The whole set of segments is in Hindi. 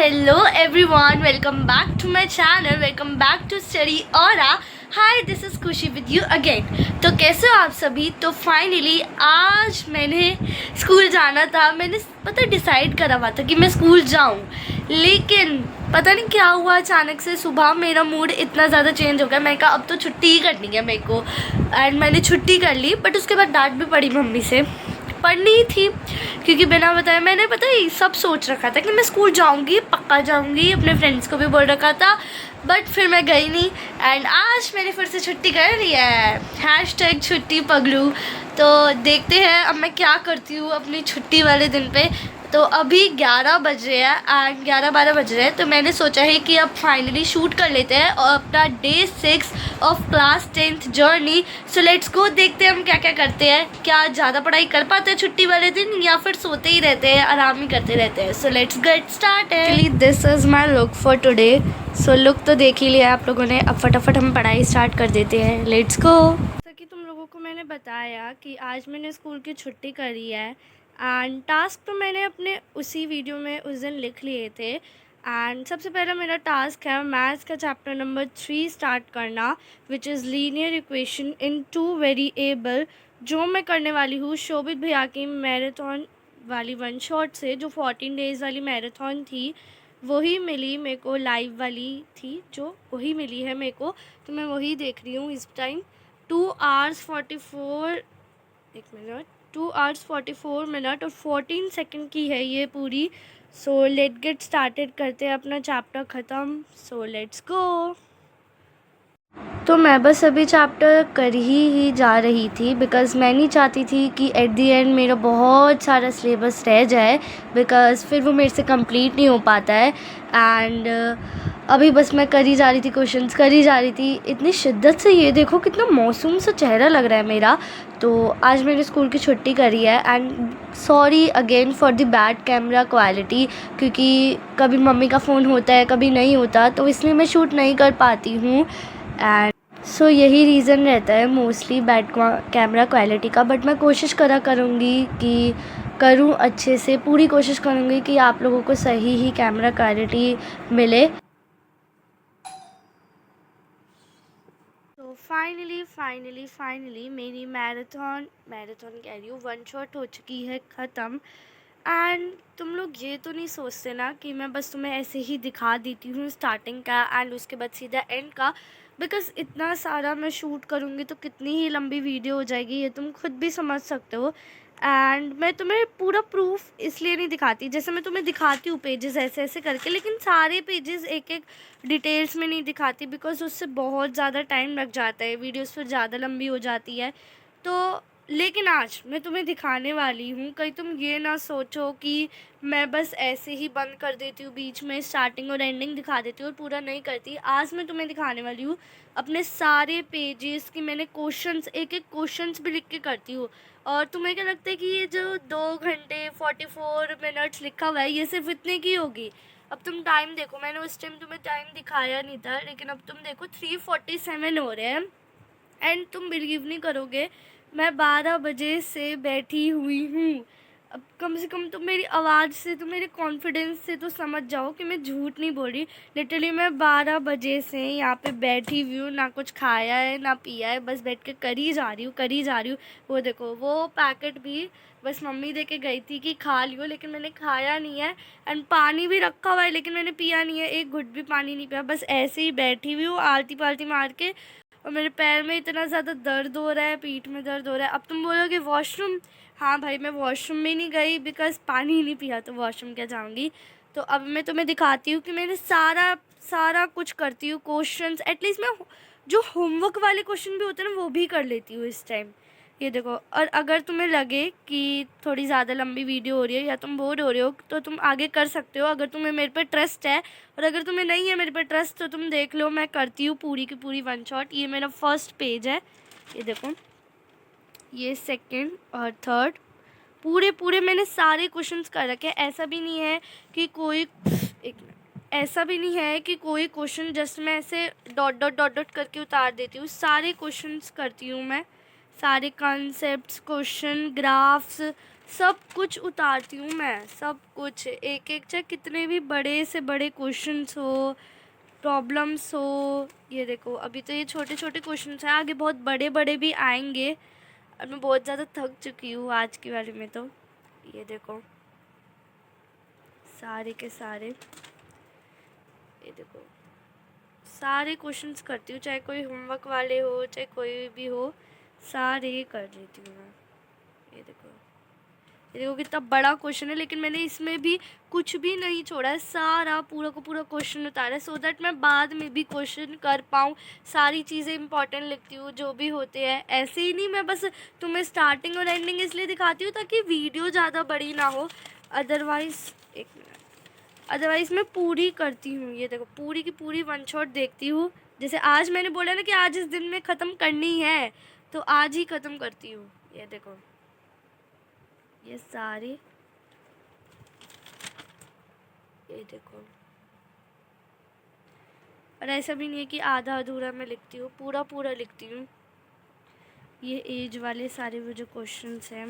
hello everyone, welcome back to my channel, welcome back to Study Aura. Hi, this is खुशी with you again. तो कैसे हो आप सभी। तो फाइनली आज मैंने स्कूल जाना था। मैंने पता डिसाइड करा हुआ था कि मैं स्कूल जाऊं, लेकिन पता नहीं क्या हुआ, अचानक से सुबह मेरा मूड इतना ज़्यादा चेंज हो गया। मैंने कहा अब तो छुट्टी ही करनी है मेरे को, एंड मैंने छुट्टी कर ली। बट उसके बाद डांट भी पड़ी मम्मी से, पढ़नी थी क्योंकि बिना बताए मैंने पता ही सब सोच रखा था कि मैं स्कूल जाऊंगी, पक्का जाऊंगी। अपने फ्रेंड्स को भी बोल रखा था, बट फिर मैं गई नहीं। एंड आज मैंने फिर से छुट्टी कर ली है, हैशटैग छुट्टी पगलू। तो देखते हैं अब मैं क्या करती हूँ अपनी छुट्टी वाले दिन पे। तो अभी 11 बज रहे हैं एंड 11-12 बज रहे हैं। तो मैंने सोचा है कि अब फाइनली शूट कर लेते हैं और अपना day 6 of class 10th journey. So let's go, देखते हैं हम क्या क्या करते हैं। क्या ज़्यादा पढ़ाई कर पाते हैं छुट्टी वाले दिन, या फिर सोते ही रहते हैं, आराम ही करते रहते हैं। So let's get started. This is my look for today. So look तो देख ही लिया आप लोगों ने, अब फटाफट हम पढ़ाई स्टार्ट कर देते हैं। Let's go. जैसा कि तुम लोगों को मैंने बताया कि आज मैंने स्कूल की छुट्टी करी है, एंड टास्क तो मैंने अपने उसी वीडियो में उस दिन लिख लिए थे। एंड सबसे पहला मेरा टास्क है मैथ्स का चैप्टर नंबर 3 स्टार्ट करना, which is linear equation in 2 variable, जो मैं करने वाली हूँ शोभित भैया की मैराथन वाली वन शॉट से। जो 14 डेज़ वाली मैराथन थी वही मिली मेरे को, लाइव वाली थी जो, वही मिली है मेरे को। तो मैं वही देख रही हूँ इस टाइम। 2 hours 44 एक मिनट 2 hours 44 मिनट और 14 सेकंड की है ये पूरी। सो लेट गेट स्टार्टेड, करते हैं अपना चैप्टर ख़त्म। So let's go. तो मैं बस अभी चैप्टर कर ही जा रही थी, बिकॉज़ मैं नहीं चाहती थी कि एट दी एंड मेरा बहुत सारा सिलेबस रह जाए, बिकॉज़ फिर वो मेरे से कंप्लीट नहीं हो पाता है। एंड अभी बस मैं करी जा रही थी, क्वेश्चंस करी जा रही थी इतनी शिद्दत से। ये देखो कितना मासूम सा चेहरा लग रहा है मेरा। तो आज मैंने स्कूल की छुट्टी करी है, and sorry again for the bad camera quality, क्योंकि कभी मम्मी का फ़ोन होता है कभी नहीं होता, तो इसलिए मैं शूट नहीं कर पाती हूँ। एंड सो यही रीज़न रहता है मोस्टली बैड कैमरा क्वालिटी का। बट मैं कोशिश करूँगी कि करूँ अच्छे से, पूरी कोशिश करूँगी कि आप लोगों को सही ही कैमरा क्वालिटी मिले। तो फाइनली मेरी मैराथन कह रही हूँ, वन शॉट हो चुकी है ख़त्म। एंड तुम लोग ये तो नहीं सोचते ना कि मैं बस तुम्हें ऐसे ही दिखा देती हूँ स्टार्टिंग का एंड उसके बाद सीधा एंड का, बिकॉज़ इतना सारा मैं शूट करूँगी तो कितनी ही लंबी वीडियो हो जाएगी, ये तुम खुद भी समझ सकते हो। एंड मैं तुम्हें पूरा प्रूफ इसलिए नहीं दिखाती, जैसे मैं तुम्हें दिखाती हूँ पेजेस ऐसे ऐसे करके, लेकिन सारे पेजेस एक एक डिटेल्स में नहीं दिखाती, बिकॉज़ उससे बहुत ज़्यादा टाइम लग जाता है, वीडियोस फिर ज़्यादा लंबी हो जाती है। तो लेकिन आज मैं तुम्हें दिखाने वाली हूँ, कहीं तुम ये ना सोचो कि मैं बस ऐसे ही बंद कर देती हूँ बीच में, स्टार्टिंग और एंडिंग दिखा देती हूँ और पूरा नहीं करती। आज मैं तुम्हें दिखाने वाली हूँ अपने सारे पेजेस की, मैंने क्वेश्चंस एक एक क्वेश्चंस भी लिख के करती हूँ। और तुम्हें क्या लगता है कि ये जो 2 घंटे 44 मिनट्स लिखा हुआ है ये सिर्फ इतने की होगी? अब तुम टाइम देखो, मैंने उस टाइम तुम्हें टाइम दिखाया नहीं था, लेकिन अब तुम देखो 3:47 हो रहे हैं। एंड तुम बिलीव नहीं करोगे, मैं 12 बजे से बैठी हुई हूँ। अब कम से कम तुम मेरी आवाज़ से, तुम मेरे कॉन्फिडेंस से तो समझ जाओ कि मैं झूठ नहीं बोल रही। लिटरली मैं 12 बजे से यहाँ पे बैठी हुई हूँ, ना कुछ खाया है ना पिया है, बस बैठ के करी जा रही हूँ। वो देखो वो पैकेट भी बस मम्मी दे के गई थी कि खा लियो, लेकिन मैंने खाया नहीं है। एंड पानी भी रखा हुआ है लेकिन मैंने पिया नहीं है, एक घुट भी पानी नहीं पिया, बस ऐसे ही बैठी हुई हूँ आलती पालती मार के। और मेरे पैर में इतना ज़्यादा दर्द हो रहा है, पीठ में दर्द हो रहा है। अब तुम बोलोगे वॉशरूम, हाँ भाई मैं वॉशरूम में नहीं गई, बिकॉज़ पानी ही नहीं पिया, तो वॉशरूम क्या जाऊँगी। तो अब मैं तुम्हें दिखाती हूँ कि मैंने सारा कुछ करती हूँ। क्वेश्चंस एटलीस्ट मैं जो होमवर्क वाले क्वेश्चन भी होते हैं ना वो भी कर लेती हूँ इस टाइम। ये देखो, और अगर तुम्हें लगे कि थोड़ी ज़्यादा लंबी वीडियो हो रही है या तुम बोर हो रहे हो तो तुम आगे कर सकते हो, अगर तुम्हें मेरे पे ट्रस्ट है। और अगर तुम्हें नहीं है मेरे पे ट्रस्ट तो तुम देख लो, मैं करती हूँ पूरी की पूरी वन शॉट। ये मेरा फर्स्ट पेज है, ये देखो, ये सेकंड और थर्ड, पूरे मैंने सारे क्वेश्चंस कर रखे हैं। ऐसा भी नहीं है कि कोई ऐसा भी नहीं है कि कोई क्वेश्चन जस्ट मैं ऐसे डॉट करके उतार देती हूँ। सारे क्वेश्चंस करती हूँ मैं, सारे कॉन्सेप्ट्स, क्वेश्चन, ग्राफ्स, सब कुछ उतारती हूँ मैं, सब कुछ एक एक, चाहे कितने भी बड़े से बड़े क्वेश्चंस हो, प्रॉब्लम्स हो। ये देखो अभी तो ये छोटे छोटे क्वेश्चंस हैं, आगे बहुत बड़े बड़े भी आएंगे और मैं बहुत ज़्यादा थक चुकी हूँ आज के बारे में। तो ये देखो सारे के सारे, ये देखो सारे क्वेश्चंस करती हूँ, चाहे कोई होमवर्क वाले हो चाहे कोई भी हो, सारे कर लेती हूँ मैं। ये देखो कितना बड़ा क्वेश्चन है, लेकिन मैंने इसमें भी कुछ भी नहीं छोड़ा है, सारा पूरा का पूरा क्वेश्चन उतारा है, सो दैट मैं बाद में भी क्वेश्चन कर पाऊँ। सारी चीज़ें इंपॉर्टेंट लिखती हूँ जो भी होते हैं, ऐसे ही नहीं मैं बस तुम्हें स्टार्टिंग और एंडिंग इसलिए दिखाती हूँ ताकि वीडियो ज़्यादा बड़ी ना हो। अदरवाइज़ एक मिनट, अदरवाइज़ मैं पूरी करती हूँ। ये देखो पूरी की पूरी वन शॉट देखती हूँ, जैसे आज मैंने बोला ना कि आज इस दिन में ख़त्म करनी है, तो आज ही ख़त्म करती हूँ। ये देखो ये सारे, ये देखो। और ऐसा भी नहीं है कि आधा अधूरा मैं लिखती हूँ, पूरा पूरा लिखती हूँ। ये एज वाले सारे वो जो क्वेश्चंस हैं,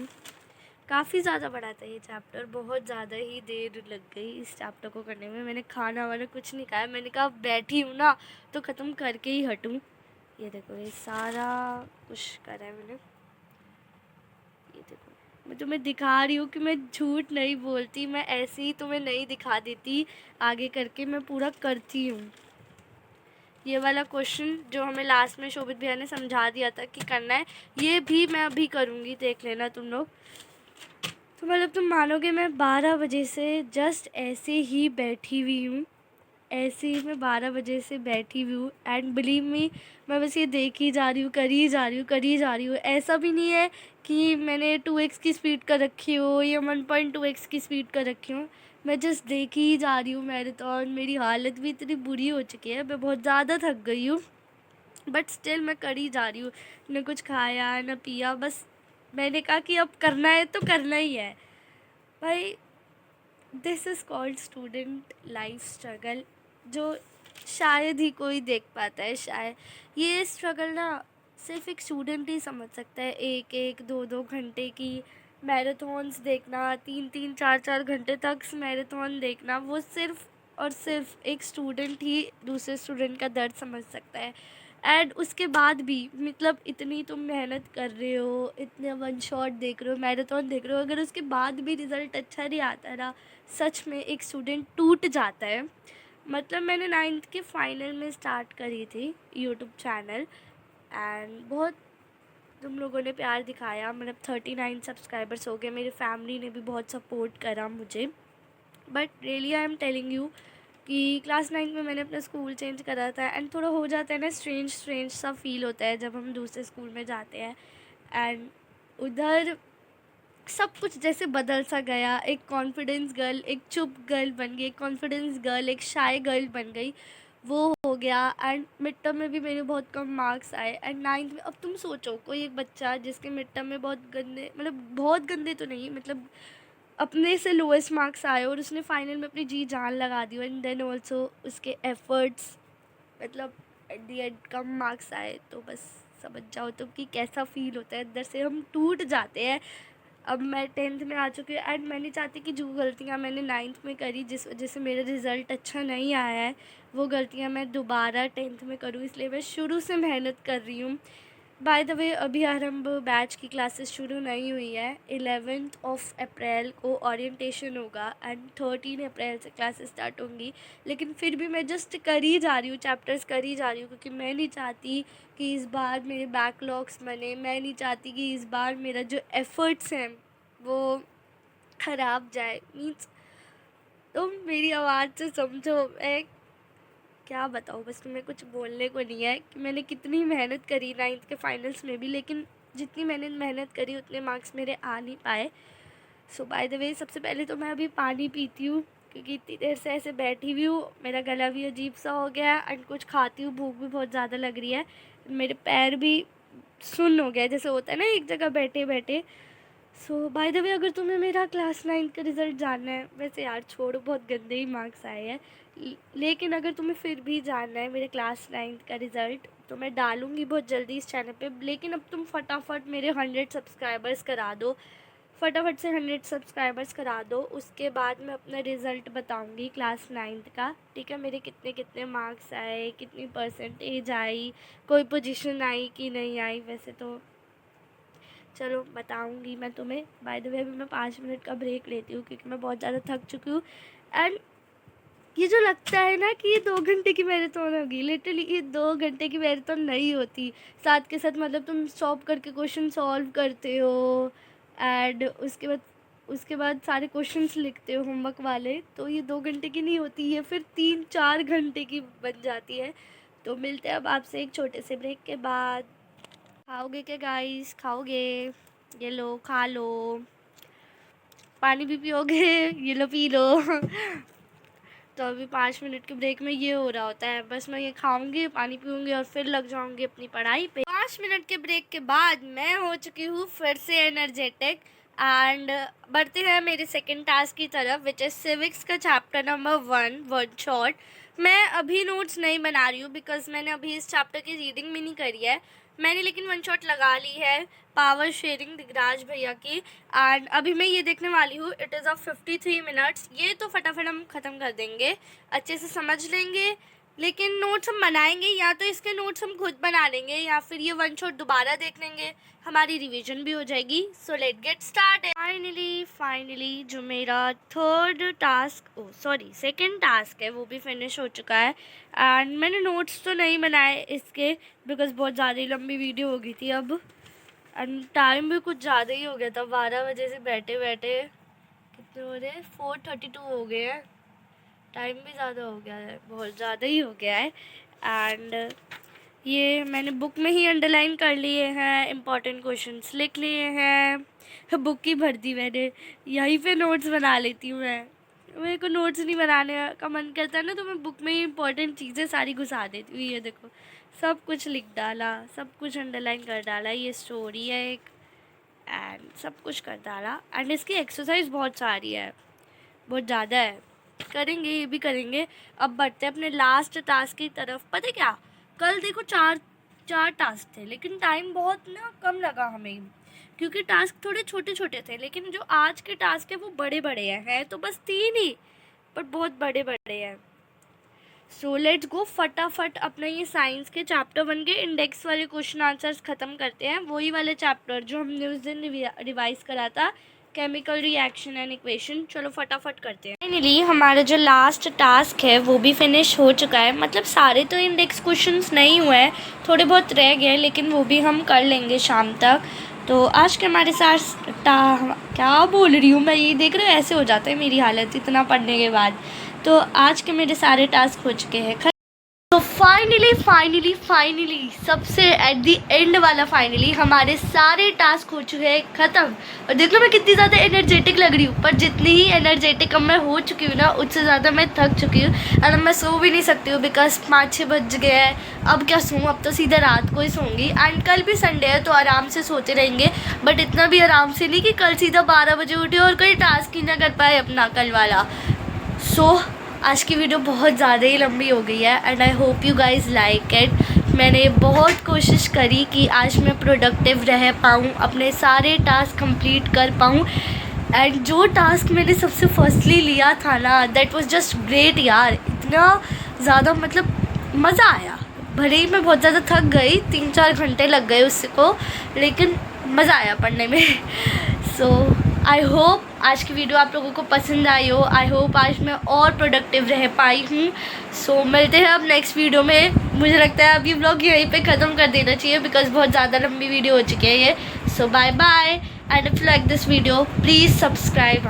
काफ़ी ज़्यादा बड़ा था ये चैप्टर, बहुत ज़्यादा ही देर लग गई इस चैप्टर को करने में। मैंने खाना वाना कुछ नहीं खाया, मैंने कहा बैठी हूँ ना तो ख़त्म करके ही हटूँ। ये देखो ये सारा कुछ करा है मैंने। ये देखो मैं तुम्हें दिखा रही हूँ कि मैं झूठ नहीं बोलती, मैं ऐसे ही तुम्हें नहीं दिखा देती, आगे करके मैं पूरा करती हूँ। ये वाला क्वेश्चन जो हमें लास्ट में शोभित भैया ने समझा दिया था कि करना है, ये भी मैं अभी करूँगी, देख लेना तुम लोग। तो मतलब तुम मानोगे मैं 12 बजे से जस्ट ऐसे ही बैठी हुई हूँ, ऐसे ही मैं 12 बजे से बैठी हुई हूँ, एंड बिलीव मी मैं बस ये देख ही जा रही हूँ, करी जा रही हूँ, करी जा रही हूँ। ऐसा भी नहीं है कि मैंने 2x की स्पीड कर रखी हो या 1.2x की स्पीड कर रखी हूँ, मैं जस्ट देख ही जा रही हूँ मैराथन। मेरी हालत भी इतनी बुरी हो चुकी है, मैं बहुत ज़्यादा थक गई हूँ, बट स्टिल मैं करी जा रही हूँ। न कुछ खाया न पिया, बस मैंने कहा कि अब करना है तो करना ही है भाई। This is called student life struggle, जो शायद ही कोई देख पाता है। शायद ये स्ट्रगल ना सिर्फ एक स्टूडेंट ही समझ सकता है। एक एक दो दो घंटे की मैराथन्स देखना, 3 3 4 4 घंटे तक मैराथन देखना, वो सिर्फ और सिर्फ एक स्टूडेंट ही दूसरे स्टूडेंट का दर्द समझ सकता है। एंड उसके बाद भी मतलब इतनी तुम मेहनत कर रहे हो, इतने वन शॉट देख रहे हो, मैराथन देख रहे हो, अगर उसके बाद भी रिज़ल्ट अच्छा नहीं आता ना, सच में एक स्टूडेंट टूट जाता है। मतलब मैंने 9th के फाइनल में स्टार्ट करी थी यूट्यूब चैनल, एंड बहुत तुम लोगों ने प्यार दिखाया, मतलब 39 सब्सक्राइबर्स हो गए, मेरी फैमिली ने भी बहुत सपोर्ट करा मुझे। But really I am telling you कि क्लास 9 में मैंने अपना स्कूल चेंज करा था, एंड थोड़ा हो जाता है ना, स्ट्रेंज स्ट्रेंज सा फील होता है जब हम दूसरे स्कूल में जाते हैं। एंड उधर सब कुछ जैसे बदल सा गया, एक कॉन्फिडेंस गर्ल एक चुप गर्ल बन गई, एक कॉन्फिडेंस गर्ल एक शाय गर्ल बन गई, वो हो गया। एंड मिड टर्म में भी मेरे बहुत कम मार्क्स आए, एंड 9th में अब तुम सोचो कोई एक बच्चा जिसके मिड टर्म में बहुत गंदे, मतलब बहुत गंदे तो नहीं, मतलब अपने से लोएस्ट मार्क्स आए, और उसने फाइनल में अपनी जी जान लगा दी, एंड देन ऑल्सो उसके एफर्ट्स मतलब at the and come marks आए, तो बस समझ जाओ तुम कि कैसा फील होता है, अंदर से हम टूट जाते हैं। अब मैं 10th में आ चुकी हूँ, एंड मैं नहीं चाहती कि जो गलतियाँ मैंने 9th में करी जिस वजह से मेरा रिज़ल्ट अच्छा नहीं आया है, वो गलतियाँ मैं दोबारा 10th में करूँ, इसलिए मैं शुरू से मेहनत कर रही हूँ। बाय द वे अभी आरंभ बैच की क्लासेस शुरू नहीं हुई है, 11th ऑफ अप्रैल को ओरिएंटेशन होगा, एंड 13 अप्रैल से क्लासेस स्टार्ट होंगी। लेकिन फिर भी मैं जस्ट कर ही जा रही हूँ, चैप्टर्स कर ही जा रही हूँ, क्योंकि मैं नहीं चाहती कि इस बार मेरे बैकलॉग्स बने, मैं नहीं चाहती कि इस बार मेरा जो एफ़र्ट्स हैं वो ख़राब जाए। मीन्स तुम मेरी आवाज़ से समझो, मैं क्या बताऊँ, बस तुम्हें कुछ बोलने को नहीं है कि मैंने कितनी मेहनत करी 9th के फाइनल्स में भी, लेकिन जितनी मैंने मेहनत करी उतने मार्क्स मेरे आ नहीं पाए। सो बाय द वे सबसे पहले तो मैं अभी पानी पीती हूँ, क्योंकि इतनी देर से ऐसे बैठी हुई हूँ, मेरा गला भी अजीब सा हो गया है, एंड कुछ खाती हूँ, भूख भी बहुत ज़्यादा लग रही है, मेरे पैर भी सुन्न हो गया जैसे होता है ना एक जगह बैठे बैठे। सो बाय द वे अगर तुम्हें मेरा क्लास 9 का रिज़ल्ट जानना है, वैसे यार छोड़ो बहुत गंदे ही मार्क्स आए हैं, लेकिन अगर तुम्हें फिर भी जानना है मेरे क्लास 9 का रिज़ल्ट, तो मैं डालूँगी बहुत जल्दी इस चैनल पे। लेकिन अब तुम फटाफट मेरे 100 सब्सक्राइबर्स करा दो, फटाफट से 100 सब्सक्राइबर्स करा दो। उसके बाद मैं अपना रिज़ल्ट बताऊंगी क्लास 9th का, ठीक है। मेरे कितने कितने मार्क्स आए, कितनी परसेंटेज आई, कोई पोजीशन आई कि नहीं आई, वैसे तो चलो बताऊंगी मैं तुम्हें। बाय द वे अभी मैं 5 मिनट का ब्रेक लेती हूँ क्योंकि मैं बहुत ज़्यादा थक चुकी हूँ। एंड ये जो लगता है ना कि ये 2 घंटे की मैराथन होगी, लिटरली ये 2 घंटे की मैराथन नहीं होती। साथ के साथ मतलब तुम स्टॉप करके क्वेश्चन सॉल्व करते हो एंड उसके बाद सारे क्वेश्चंस लिखते हो होमवर्क वाले, तो ये 2 घंटे की नहीं होती, ये फिर 3-4 घंटे की बन जाती है। तो मिलते हैं अब आपसे एक छोटे से ब्रेक के बाद। खाओगे क्या गाइस? खाओगे? ये लो, खा लो। पानी भी पियोगे? ये लो, पी लो। तो अभी 5 मिनट के ब्रेक में ये हो रहा होता है, बस मैं ये खाऊंगी, पानी पीऊँगी और फिर लग जाऊंगी अपनी पढ़ाई पे। 5 मिनट के ब्रेक के बाद मैं हो चुकी हूँ फिर से एनर्जेटिक एंड बढ़ते हैं मेरे सेकंड टास्क की तरफ, विच इज़ सिविक्स का चैप्टर नंबर 1 वन शॉट। मैं अभी नोट्स नहीं बना रही हूँ बिकॉज मैंने अभी इस चैप्टर की रीडिंग भी नहीं करी है। मैंने लेकिन वन शॉट लगा ली है पावर शेयरिंग दिगराज भैया की, एंड अभी मैं ये देखने वाली हूँ। It is of 53 minutes. ये तो फटाफट हम ख़त्म कर देंगे, अच्छे से समझ लेंगे, लेकिन नोट्स हम बनाएंगे या तो इसके नोट्स हम खुद बना लेंगे या फिर ये वन शॉट दोबारा देख लेंगे, हमारी रिवीजन भी हो जाएगी। So let get start. Finally जो मेरा सेकंड टास्क है वो भी फिनिश हो चुका है एंड मैंने नोट्स तो नहीं बनाए इसके बिकॉज बहुत ज़्यादा ही लंबी वीडियो हो गई थी अब, एंड टाइम भी कुछ ज़्यादा ही हो गया था। 12 बजे से बैठे बैठे कितने हो रहे हैं, 4:32 हो गए हैं। टाइम भी ज़्यादा हो गया है, बहुत ज़्यादा ही हो गया है। एंड ये मैंने बुक में ही अंडरलाइन कर लिए हैं, इम्पॉर्टेंट क्वेश्चंस लिख लिए हैं, बुक ही भर दी मैंने। यहीं पे नोट्स बना लेती हूँ मैं, मेरे को नोट्स नहीं बनाने का मन करता है ना, तो मैं बुक में ही इम्पॉर्टेंट चीज़ें सारी घुसा देती हूँ। ये देखो सब कुछ लिख डाला, सब कुछ अंडरलाइन कर डाला। ये स्टोरी है एक एंड सब कुछ कर डाला। एंड इसकी एक्सरसाइज बहुत सारी है, बहुत ज़्यादा है, करेंगे ये भी करेंगे। अब बढ़ते हैं अपने लास्ट टास्क की तरफ। पता है क्या, कल देखो चार टास्क थे लेकिन टाइम बहुत ना कम लगा हमें क्योंकि टास्क थोड़े छोटे छोटे थे, लेकिन जो आज के टास्क है वो बड़े बड़े हैं तो बस 3 ही, पर बहुत बड़े बड़े हैं। सो लेट्स गो, फटाफट अपना ये साइंस के चैप्टर 1 के इंडेक्स वाले क्वेश्चन आंसर्स ख़त्म करते हैं। वही वाले चैप्टर जो हमने उस दिन रिवाइज करा था, केमिकल रिएक्शन एंड इक्वेशन। चलो फटाफट करते हैं। फाइनली हमारा जो लास्ट टास्क है वो भी फिनिश हो चुका है। मतलब सारे तो इंडेक्स क्वेश्चंस नहीं हुए हैं, थोड़े बहुत रह गए, लेकिन वो भी हम कर लेंगे शाम तक। तो आज के हमारे साथ क्या बोल रही हूँ मैं, ये देख रहे हो ऐसे हो जाता है मेरी हालत इतना पढ़ने के बाद। तो आज के मेरे सारे टास्क हो चुके हैं। तो फाइनली सबसे एट दी एंड वाला फाइनली हमारे सारे टास्क हो चुके हैं ख़त्म। और देख लो मैं कितनी ज़्यादा एनर्जेटिक लग रही हूँ, पर जितनी ही एनर्जेटिक अब मैं हो चुकी हूँ ना, उससे ज़्यादा मैं थक चुकी हूँ और अब मैं सो भी नहीं सकती हूँ बिकॉज 5-6 बज गए हैं। अब क्या सोऊँ, अब तो सीधा रात को ही सोऊंगी। एंड कल भी संडे है तो आराम से सोते रहेंगे, बट इतना भी आराम से नहीं कि कल सीधा 12 बजे उठे और कोई टास्क ही ना कर पाए अपना कल वाला। सो आज की वीडियो बहुत ज़्यादा ही लंबी हो गई है and I hope you guys like it. मैंने बहुत कोशिश करी कि आज मैं प्रोडक्टिव रह पाऊँ, अपने सारे टास्क कंप्लीट कर पाऊँ। एंड जो टास्क मैंने सबसे फर्स्टली लिया था ना, दैट वाज जस्ट ग्रेट यार। इतना ज़्यादा मतलब मज़ा आया, भले ही मैं बहुत ज़्यादा थक गई, 3-4 घंटे लग गए उसको, लेकिन मज़ा आया पढ़ने में। सो आई होप आज की वीडियो आप लोगों को पसंद आई हो। आई होप आज मैं और प्रोडक्टिव रह पाई हूँ। सो मिलते हैं अब नेक्स्ट वीडियो में। मुझे लगता है अब ये व्लॉग यहीं पे ख़त्म कर देना चाहिए बिकॉज बहुत ज़्यादा लंबी वीडियो हो चुकी है ये। So bye bye and if you like this video please subscribe.